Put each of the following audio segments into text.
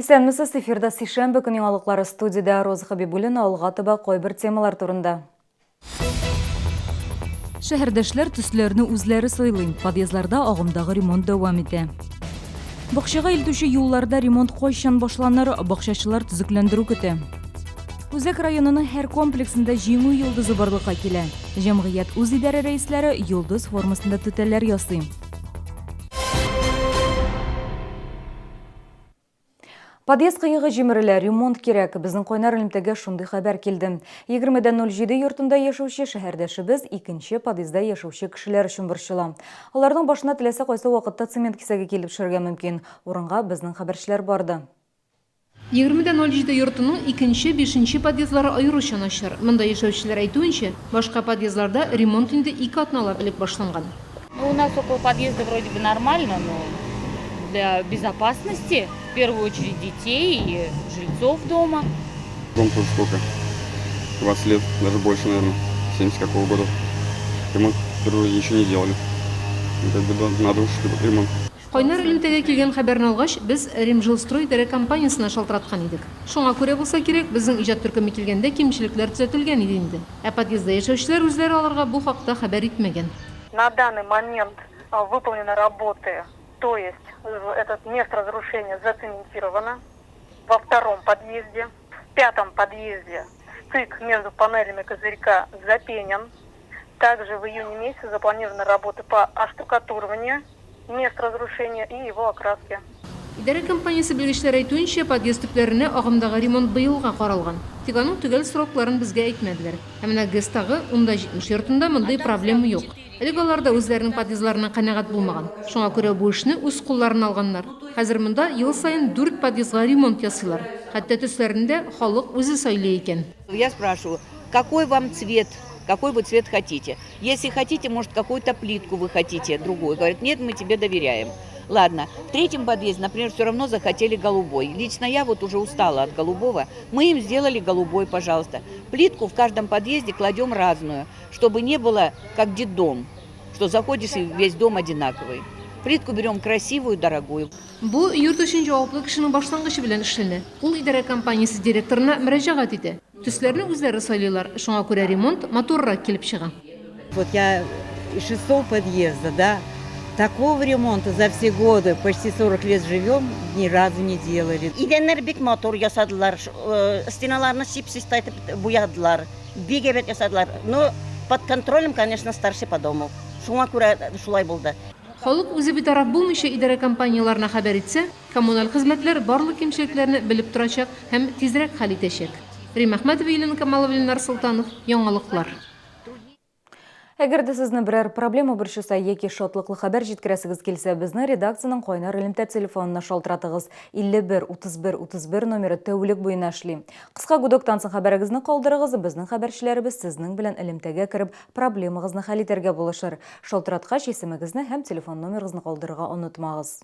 Исәнмесез, эфирда сейшәмбе көне яңалыклары студияда Роза Хабибуллина алга таба кайбер темалар турында. Шәһәрдәшләр төсләрне үзләре сайлый. Подъездларда агымдагы ремонт дәвам итә. Бакчага илтүче юлларда ремонт кайчан башланыр, бакчачылар төзекләндерү көтә. Үзәк районының һәр комплексында җиңү йолдызы барлыкка килә. Җәмгыять үз идарә рәисләре йолдыз формасында түтәлләр ясый. Подъезд кыйыгы җимерелә, ремонт кирәк. Безнең Кайнар элемтәгә шундый хәбәр килде. 20:07 йортында яшәүче шәһәрдәшебез икенче подъездда яшәүче кешеләр өчен борчыла. Аларның башына теләсә кайсы вакытта цемент кисәге килеп төшәргә мөмкин. Урынга безнең хәбәрчеләр барды. 20:07 йортының 2-5 подъездлары аеруча начар. Монда яшәүчеләр әйтүенчә, башка подъездларда ремонт инде 2 атналап элек башланган. У нас около подъезда вроде бы нормально, но для безопасности, в первую очередь детей и жильцов дома. Дом тоже сколько? 20 лет, даже больше, наверное, 70 какого года. Ремонт вроде еще не делали. Как бы надо уж ремонт. Кайнар элемтәгә килгән хәбәрне алгач, без Ремжилстрой идарә компаниясына шалтыраткан идек. Шуңа күрә булса кирәк, безнең иҗат төркеме килгәндә кимчелекләр төзәтелгән иде инде. Ә подъездда яшәүчеләр үзләре аларга бу хакта хәбәр итмәгән. На данный момент выполнены работы, то есть это место разрушения зацементировано во втором подъезде, в пятом подъезде стык между панелями козырька запенен. Также в июне месяце запланированы работы по оштукатурованию мест разрушения и его окраске. Идарә компаниясе белгечләре әйтүенчә, подъезд төпләренә агымдагы ремонт быелга каралган. Тик аның төгәл срокларын безгә әйтмәделәр. Ә менә ГЭСтагы 10-70 йортында мондый проблема юк. Элек аларда үзләренең подъездларына канәгать булмаган. Шуңа күрә бу эшне үз кулларына алганнар. Хәзер монда ел сайын 4 подъездга ремонт ясыйлар. Хәтта төсләрендә халык үзе сайлый икән. Я спрашиваю, какой вам цвет? Какой вы цвет хотите? Если хотите, может, какую-то плитку вы хотите, другую. Говорят, нет, мы тебе доверяем. Ладно, в третьем подъезде, например, все равно захотели голубой. Лично я вот уже устала от голубого. Мы им сделали голубой, пожалуйста. Плитку в каждом подъезде кладем разную, чтобы не было как детдом, что заходишь и весь дом одинаковый. Плитку берем красивую, дорогую. Бу йорт өчен җаваплы кешенең башлангычы белән эшләнә. Ул идарә компаниясе директорына мөрәҗәгать итә. Төсләрне үзләре сайлыйлар. Шуңа күрә ремонт моторрак килеп чыга. Вот я из 6-го подъезда, да, такого ремонта за все годы, почти 40 лет живем, ни разу не делали. İdenler bik motor yasadılar, стеналарны сипсистайтып буядылар, бигебет ясадылар. Но под контролем, конечно, старший по дому. Шуңа күрә шулай булды. Халык үзе битараф булмыйча идарә компанияларына хәбәр итсә, коммуналь хезмәтләр барлык кимчелекләрне белеп торачак һәм тизрәк хәл итәчәк. Рим Әхмәтова, Елена Камалова, Ленар Султанов, яңалыклар. Әгәр дә сезне берәр проблема борчыса яки шатлыклы хәбәр җиткерәсегез килсә, безнең редакциянең Кайнар элемтә телефонына шалтыратыгыз. 51 31 31 номеры тәүлек буена эшли. Кыска гудоктан соң хәбәрегезне калдырыгыз, безнең хәбәрчеләребез сезнең белән элемтәгә кереп проблемагызны хәл итәргә булышыр. Шалтыраткач исемегезне һәм телефон номерыгызны калдырырга онытмагыз.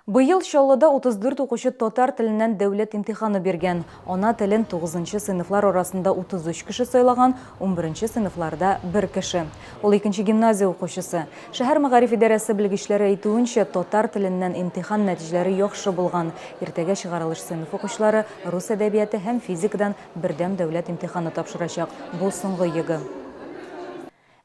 Быел Чаллыда 34 укучы татар теленнән дәүләт имтиханы биргән. Ана телен 9-нчы сыйныфлар арасында 33 кеше сайлаган, 11-нче сыйныфларда 1 кеше. Ул 2-нче гимназия укучысы. Шәһәр мәгариф идарәсе белгечләре әйтүенчә, татар теленнән имтихан нәтиҗәләре яхшы булган. Иртәгә чыгарылыш сыйныф укучылары рус әдәбияты һәм физикадан бердәм дәүләт имтиханы тапшырачак. Бу соңгы йөге.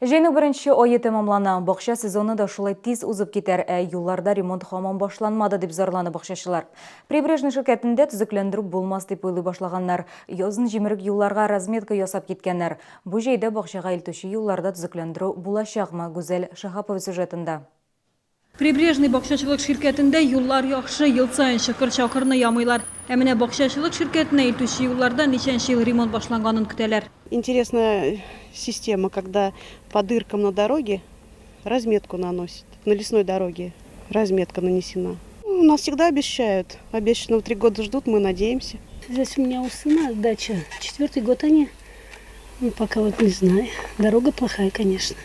Җәйнең беренче ае тәмамлана. Бакча сезоны да шулай тиз узып китәр, юлларда ремонт һаман башланмады дип зарланы бакчачылар. Прибрежный ширкәтендә төзекләндерү булмас дип уйлый башлаганнар. Язын җимерек юлларга разметка ясап киткәннәр. Бу җәйдә бакчага илтүче юлларда төзекләндерү булачакмы? Гүзәл Шахапова сюжетында. Прибрежный бакчачылык ширкәтендә юллар яхшы, ел сайын чакырны ямыйлар. Ә менә бакчачылык ширкәтенә илтүче юлларда ничәнче ел ремонт башланганын көтәләр. Интересная система, когда по дыркам на дороге разметку наносит. На лесной дороге разметка нанесена. У нас всегда обещают. Обещанного 3 года ждут, мы надеемся. Здесь у меня у сына дача. 4-й год они. Пока вот не знаю. Дорога плохая, конечно.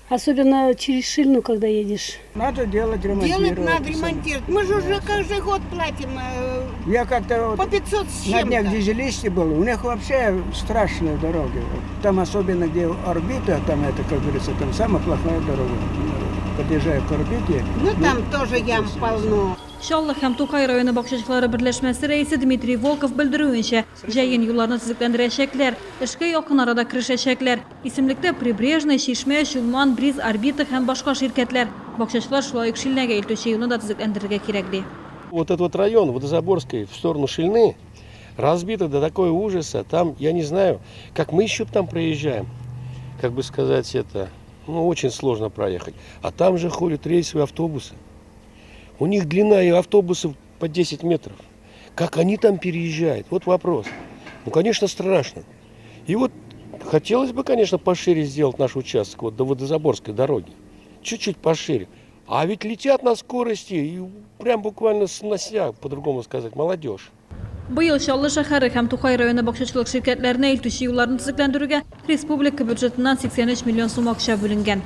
Особенно через Шильну, когда едешь. Надо делать, ремонтировать. Делать надо, ремонтировать. Мы же уже каждый год платим Я как-то по 500 с на чем-то. днях в Дизелисте был. У них вообще страшные дороги. Там особенно где орбита, там это, как говорится, там самая плохая дорога. подъезжаю к орбите. Ну там тоже ям полно. Şallah hem Tokay rayonu bakışçıları birleşmesi reisi Dmitri Volkov bildirüyünçe, jayın yollarını tiziklendirecekler, işe yakın arada kirişecekler. İsimlikte Pribrežny, Şişme, Şulman, Briz, Arbita hem başka şirketler. Bakışçılar şulayık Şilnege iltüşe yolunu da tiziklendirge kerekdi. Вот этот вот район Водозаборской в сторону Шильны разбито до такой ужаса. Там, я не знаю, как мы еще там проезжаем. Как бы сказать это, ну, очень сложно проехать. А там же ходят рейсовые автобусы. У них длина и автобусов по 10 метров. Как они там переезжают? Вот вопрос. Ну, конечно, страшно. И вот хотелось бы, конечно, пошире сделать наш участок вот до Водозаборской дороги. Чуть-чуть пошире. А ведь летят на скорости и прям буквально снося, по-другому сказать, молодежь. Быйыл Şallı şäheri hem Tokay rayonu bakışçılık şirketlerine iltüşe yollarını tiziklendirge Respublika büdjetinden 83 milyon so'm akça bölüngen.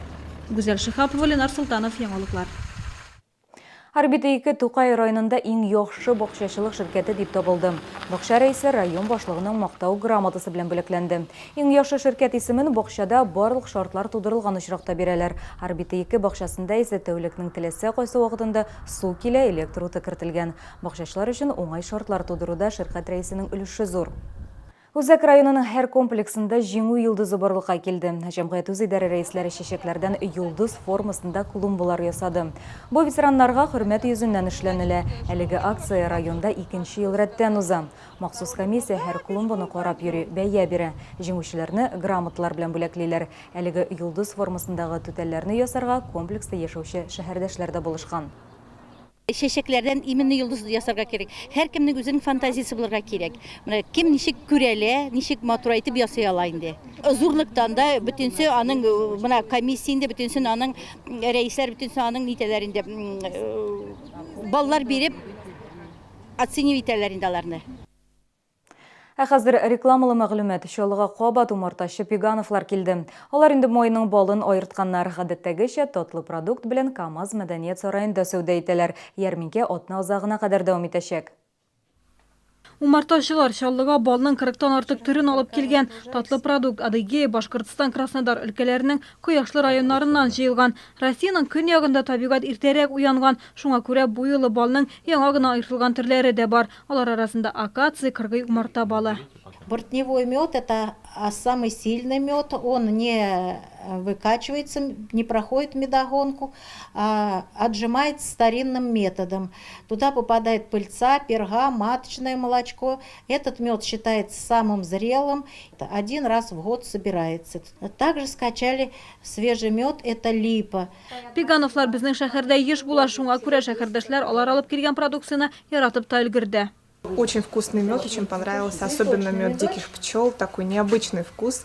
Güzel Şihapova, Lenar Sultanov, Yangalıklar. Arbita 2 Tokay rayonunda iň ýokşy bokşaçylyk şirketi diýip topuldy. Bokşa reisi rayon başlygynyň maktao gramatasy bilen böleklendi. Iň ýokşy şirket ismin bokşada barlyk şartlar tudurylgan uçrakda bereler. Arbita 2 bokşasynda ise tewlekniň tilese goýsa wagtynda suw kile elektr uty kirtilgen. Bokşaçylar üçin oňay şartlar tuduruda şirket reisiniň ülüşi zor. Uzak rayonunun her kompleksinde jiňu yıldızı barlykka keldi. Jamgyýat öz idare reisleri şeşeklerden yıldız formasında klumbalar ýasady. Bu veteranlarga hürmet ýüzünden işlenile. Eligi aksiya rayonda 2-nji ýyl retden uza. Maksus komissiya her klumbany qarap ýüri, beýe biri. Jiňuşçylaryny gramatlar bilen bölekliler. Eligi yıldız formasındagy tütellerini ýasarga kompleksde ýaşaýşy şäherdeşler de buluşgan. Şeşeklerden imini yıldız yasarga kerek. Her kimnin özünün fantazisi bulurga kerek. Kim nişik kürele, nişik matur aytıp yasay alayındı. Zurluktan da bütünse anın buna komisiyinde bütünse anın reisler bütünse anın nitelerinde ballar berip atsini nitelerindalarını. Hazır reklamalı maglumat şolyga Qobat Umartaşy Piganovlar keldi. Olar indi moýynyň balyn aýyrtganlar gadatdagyça totly produkt bilen Kamaz Medeniýet saraýynda söwda etdiler. Ýerminke otna uzagyna kadar dowam etjek. Umartaşylar Şallyga balynyň 40-dan artyk türün alıp kelgen. Tatlı produkt Adygey, Başkyrtystan, Krasnodar ülkeleriniň koýaşly raýonlaryndan jyýylgan. Rossiýanyň künýagynda tabiat irterek uyangan. Şuňa görä bu ýyly balynyň ýaňa gynä aýrylgan türleri de bar. Olar arasynda акация, кыргый умарта baly. Бортневой мед – это самый сильный мед, он не выкачивается, не проходит медогонку, а отжимается старинным методом. Туда попадает пыльца, перга, маточное молочко. Этот мед считается самым зрелым, один раз в год собирается. Также скачали свежий мед, это липа. Piganovlar bizning şäherde ýyş bular, şuňa görä şäherdeşler olar alyp kelgen produksyny yaratyp ta ülgürdi. Очень вкусный мед, очень понравился, особенно мед диких пчел, такой необычный вкус.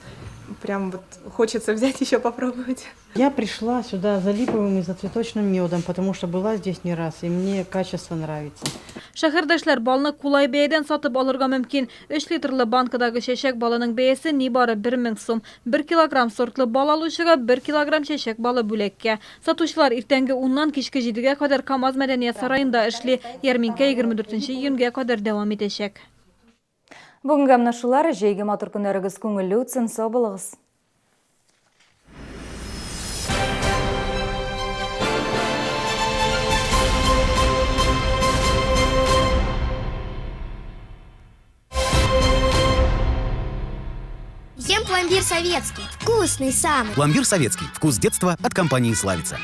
Прям вот хочется взять еще попробовать. Я пришла сюда за липовым и за цветочным медом, потому что была здесь не раз, и мне качество нравится. Şäherdeşler balyny kulay beýden satyp alyrga mümkin. 3 litrli bankadagy şeşek balynyň beýesi nibara 1000 so'm. 1 kilogram sortly bal aluşyga 1 kilogram şeşek baly bülekke. Satuşlar irtengi 10-dan kişki 7-ge kadar Kamaz Medeniýet saraýynda işli. Ýerminke 24-nji iýunga kadar dowam etjek. Bugungy amnaşylar jeýge matur günlerigiz köňüllü üçin sag bolygyz. Ем пломбир советский. Вкусный самый. Пломбир советский. Вкус детства от компании «Славица».